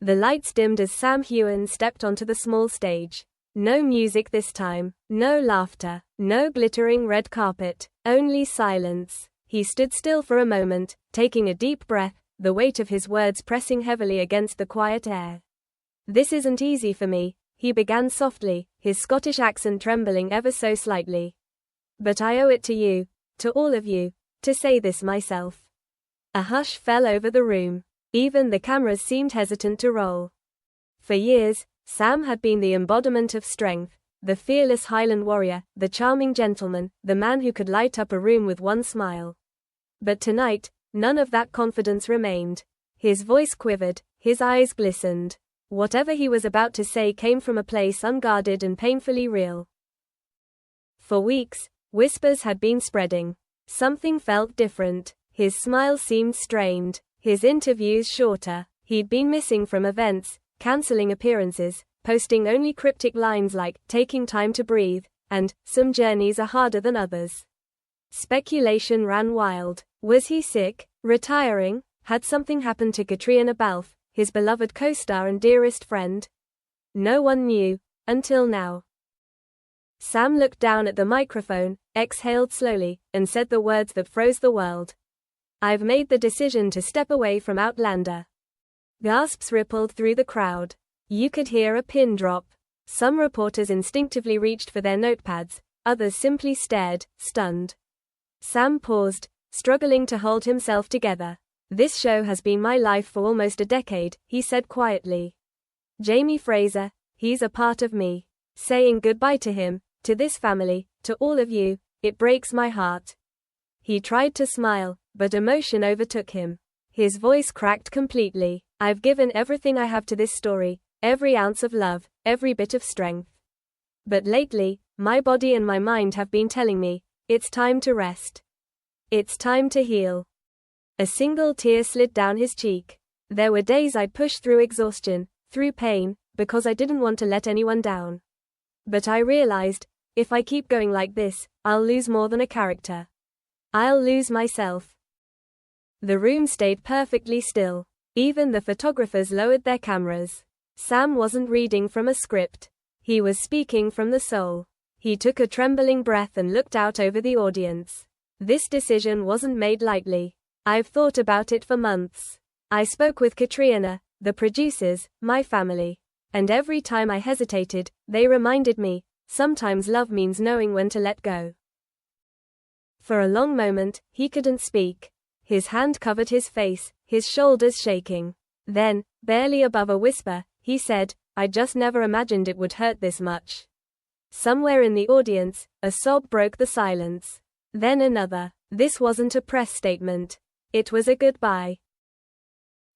The lights dimmed as Sam Heughan stepped onto the small stage. No music this time, no laughter, no glittering red carpet, only silence. He stood still for a moment, taking a deep breath, the weight of his words pressing heavily against the quiet air. "This isn't easy for me," he began softly, his Scottish accent trembling ever so slightly. "But I owe it to you, to all of you, to say this myself." A hush fell over the room. Even the cameras seemed hesitant to roll. For years, Sam had been the embodiment of strength, the fearless Highland warrior, the charming gentleman, the man who could light up a room with one smile. But tonight, none of that confidence remained. His voice quivered, his eyes glistened. Whatever he was about to say came from a place unguarded and painfully real. For weeks, whispers had been spreading. Something felt different. His smile seemed strained, his interviews shorter. He'd been missing from events, cancelling appearances, posting only cryptic lines like, "taking time to breathe," and, "some journeys are harder than others." Speculation ran wild. Was he sick? Retiring? Had something happened to Catriona Balfe, his beloved co-star and dearest friend? No one knew, until now. Sam looked down at the microphone, exhaled slowly, and said the words that froze the world. "I've made the decision to step away from Outlander." Gasps rippled through the crowd. You could hear a pin drop. Some reporters instinctively reached for their notepads, others simply stared, stunned. Sam paused, struggling to hold himself together. "This show has been my life for almost a decade," he said quietly. "Jamie Fraser, he's a part of me. Saying goodbye to him, to this family, to all of you, it breaks my heart." He tried to smile, but emotion overtook him. His voice cracked completely. "I've given everything I have to this story, every ounce of love, every bit of strength. But lately, my body and my mind have been telling me, it's time to rest. It's time to heal." A single tear slid down his cheek. "There were days I'd push through exhaustion, through pain, because I didn't want to let anyone down. But I realized, if I keep going like this, I'll lose more than a character. I'll lose myself." The room stayed perfectly still. Even the photographers lowered their cameras. Sam wasn't reading from a script. He was speaking from the soul. He took a trembling breath and looked out over the audience. "This decision wasn't made lightly. I've thought about it for months. I spoke with Catriona, the producers, my family. And every time I hesitated, they reminded me, sometimes love means knowing when to let go." For a long moment, he couldn't speak. His hand covered his face, his shoulders shaking. Then, barely above a whisper, he said, "I just never imagined it would hurt this much." Somewhere in the audience, a sob broke the silence. Then another. This wasn't a press statement. It was a goodbye.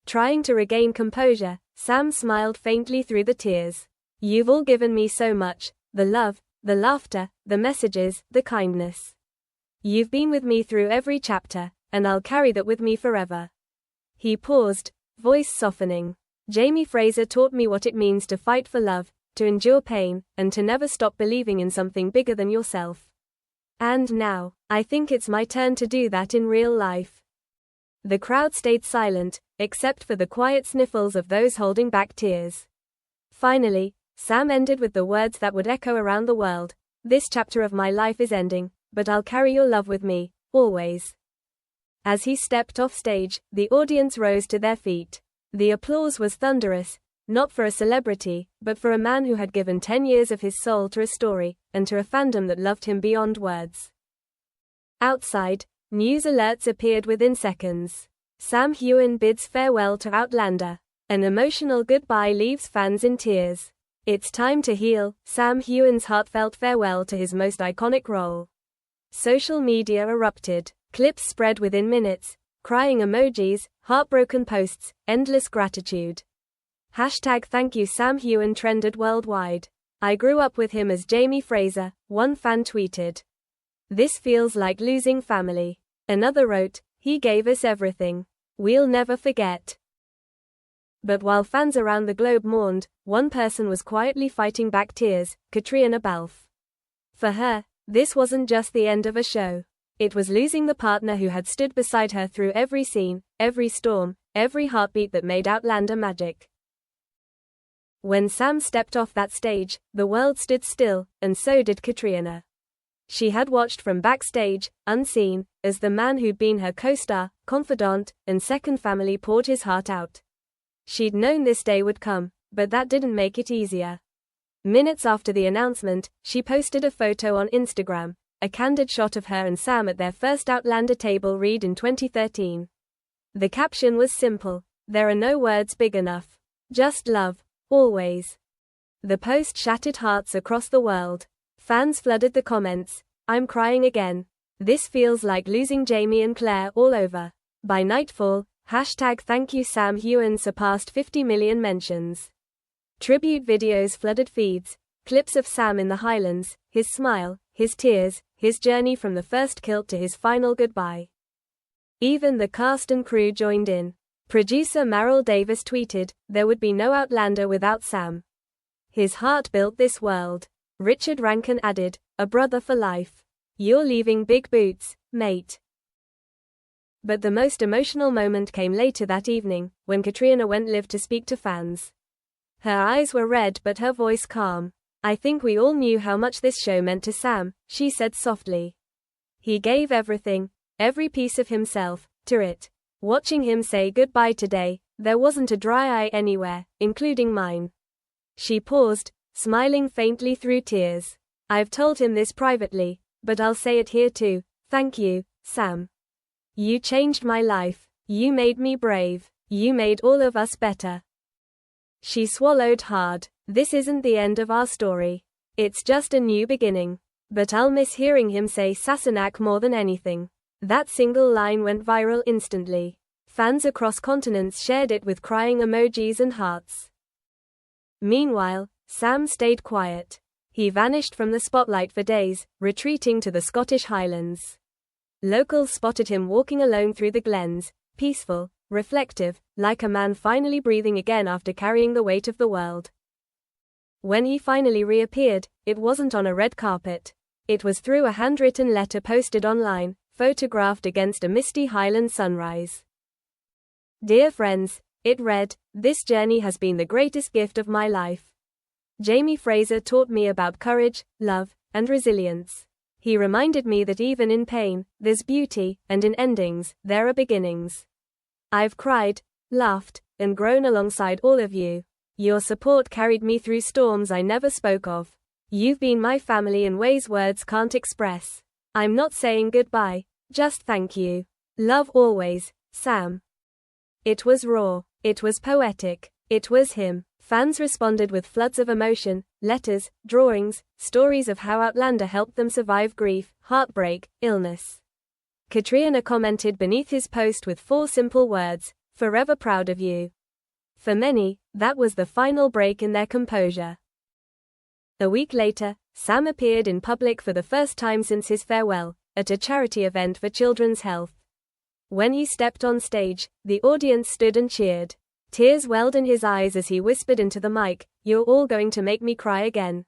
Trying to regain composure, Sam smiled faintly through the tears. "You've all given me so much, the love, the laughter, the messages, the kindness. You've been with me through every chapter, and I'll carry that with me forever." He paused, voice softening. "Jamie Fraser taught me what it means to fight for love, to endure pain, and to never stop believing in something bigger than yourself. And now, I think it's my turn to do that in real life." The crowd stayed silent, except for the quiet sniffles of those holding back tears. Finally, Sam ended with the words that would echo around the world. "This chapter of my life is ending, but I'll carry your love with me, always." As he stepped off stage, the audience rose to their feet. The applause was thunderous, not for a celebrity, but for a man who had given 10 years of his soul to a story, and to a fandom that loved him beyond words. Outside, news alerts appeared within seconds. Sam Heughan bids farewell to Outlander. An emotional goodbye leaves fans in tears. It's time to heal, Sam Heughan's heartfelt farewell to his most iconic role. Social media erupted. Clips spread within minutes. Crying emojis, heartbroken posts, endless gratitude. #ThankYou Sam Heughan trended worldwide. "I grew up with him as Jamie Fraser," one fan tweeted. "This feels like losing family." Another wrote, "He gave us everything. We'll never forget." But while fans around the globe mourned, one person was quietly fighting back tears, Catriona Balfe. For her, this wasn't just the end of a show. It was losing the partner who had stood beside her through every scene, every storm, every heartbeat that made Outlander magic. When Sam stepped off that stage, the world stood still, and so did Katrina. She had watched from backstage, unseen, as the man who'd been her co-star, confidant, and second family poured his heart out. She'd known this day would come, but that didn't make it easier. Minutes after the announcement, she posted a photo on Instagram, a candid shot of her and Sam at their first Outlander table read in 2013. The caption was simple: "There are no words big enough. Just love. Always." The post shattered hearts across the world. Fans flooded the comments. "I'm crying again. This feels like losing Jamie and Claire all over." By nightfall, #ThankYouSam Heughan surpassed 50 million mentions. Tribute videos flooded feeds, clips of Sam in the Highlands, his smile, his tears, his journey from the first kilt to his final goodbye. Even the cast and crew joined in. Producer Meryl Davis tweeted, "There would be no Outlander without Sam. His heart built this world." Richard Rankin added, "A brother for life. You're leaving big boots, mate." But the most emotional moment came later that evening, when Katrina went live to speak to fans. Her eyes were red but her voice calm. "I think we all knew how much this show meant to Sam," she said softly. "He gave everything, every piece of himself, to it. Watching him say goodbye today, there wasn't a dry eye anywhere, including mine." She paused, smiling faintly through tears. "I've told him this privately, but I'll say it here too. Thank you, Sam. You changed my life. You made me brave. You made all of us better." She swallowed hard. "This isn't the end of our story. It's just a new beginning. But I'll miss hearing him say Sassenach more than anything." That single line went viral instantly. Fans across continents shared it with crying emojis and hearts. Meanwhile, Sam stayed quiet. He vanished from the spotlight for days, retreating to the Scottish Highlands. Locals spotted him walking alone through the glens, peaceful, reflective, like a man finally breathing again after carrying the weight of the world. When he finally reappeared, it wasn't on a red carpet. It was through a handwritten letter posted online, photographed against a misty Highland sunrise. "Dear friends," it read, "this journey has been the greatest gift of my life. Jamie Fraser taught me about courage, love, and resilience. He reminded me that even in pain, there's beauty, and in endings, there are beginnings. I've cried, laughed, and grown alongside all of you. Your support carried me through storms I never spoke of. You've been my family in ways words can't express. I'm not saying goodbye, just thank you. Love always, Sam." It was raw. It was poetic. It was him. Fans responded with floods of emotion, letters, drawings, stories of how Outlander helped them survive grief, heartbreak, illness. Katrina commented beneath his post with 4 simple words: "Forever proud of you." For many, that was the final break in their composure. A week later, Sam appeared in public for the first time since his farewell, at a charity event for children's health. When he stepped on stage, the audience stood and cheered. Tears welled in his eyes as he whispered into the mic, "You're all going to make me cry again."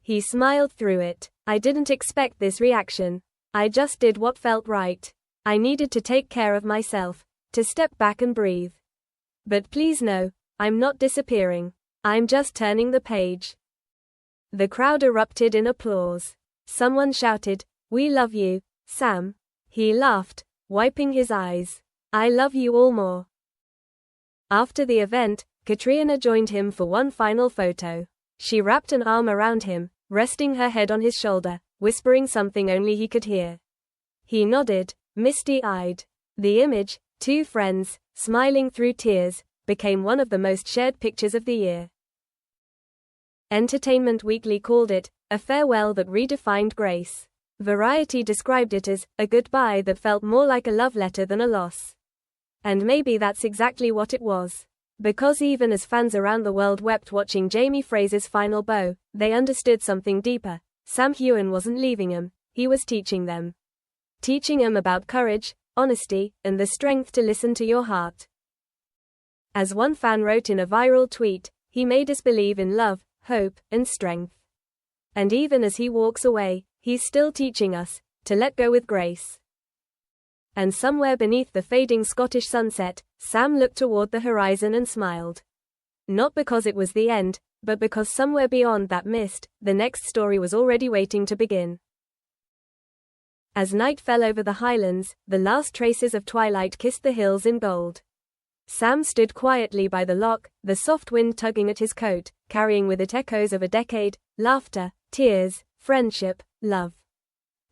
He smiled through it. "I didn't expect this reaction. I just did what felt right. I needed to take care of myself, to step back and breathe. But please know, I'm not disappearing. I'm just turning the page." The crowd erupted in applause. Someone shouted, "We love you, Sam." He laughed, wiping his eyes. "I love you all more." After the event, Katrina joined him for one final photo. She wrapped an arm around him, resting her head on his shoulder, whispering something only he could hear. He nodded, misty-eyed. The image, 2 friends, smiling through tears, became one of the most shared pictures of the year. Entertainment Weekly called it a farewell that redefined grace. Variety described it as a goodbye that felt more like a love letter than a loss. And maybe that's exactly what it was. Because even as fans around the world wept watching Jamie Fraser's final bow, they understood something deeper. Sam Heughan wasn't leaving them, he was teaching them. Teaching them about courage, honesty, and the strength to listen to your heart. As one fan wrote in a viral tweet, "He made us believe in love, hope, and strength. And even as he walks away, he's still teaching us to let go with grace." And somewhere beneath the fading Scottish sunset, Sam looked toward the horizon and smiled. not because it was the end, but because somewhere beyond that mist, the next story was already waiting to begin. As night fell over the highlands, the last traces of twilight kissed the hills in gold. Sam stood quietly by the lock, the soft wind tugging at his coat, carrying with it echoes of a decade, laughter, tears, friendship, love.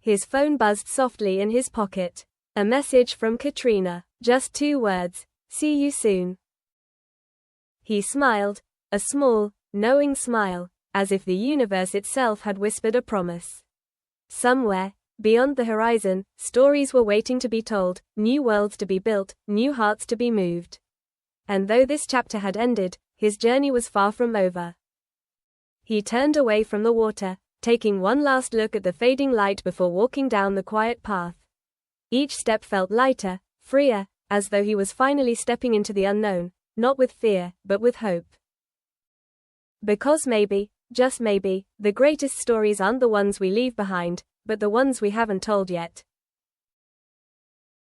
His phone buzzed softly in his pocket. A message from Katrina. Just 2 words. See you soon. He smiled, a small, knowing smile, as if the universe itself had whispered a promise. Somewhere, beyond the horizon, stories were waiting to be told, new worlds to be built, new hearts to be moved. And though this chapter had ended, his journey was far from over. He turned away from the water, taking one last look at the fading light before walking down the quiet path. Each step felt lighter, freer, as though he was finally stepping into the unknown, not with fear, but with hope. Because maybe, just maybe, the greatest stories aren't the ones we leave behind, but the ones we haven't told yet.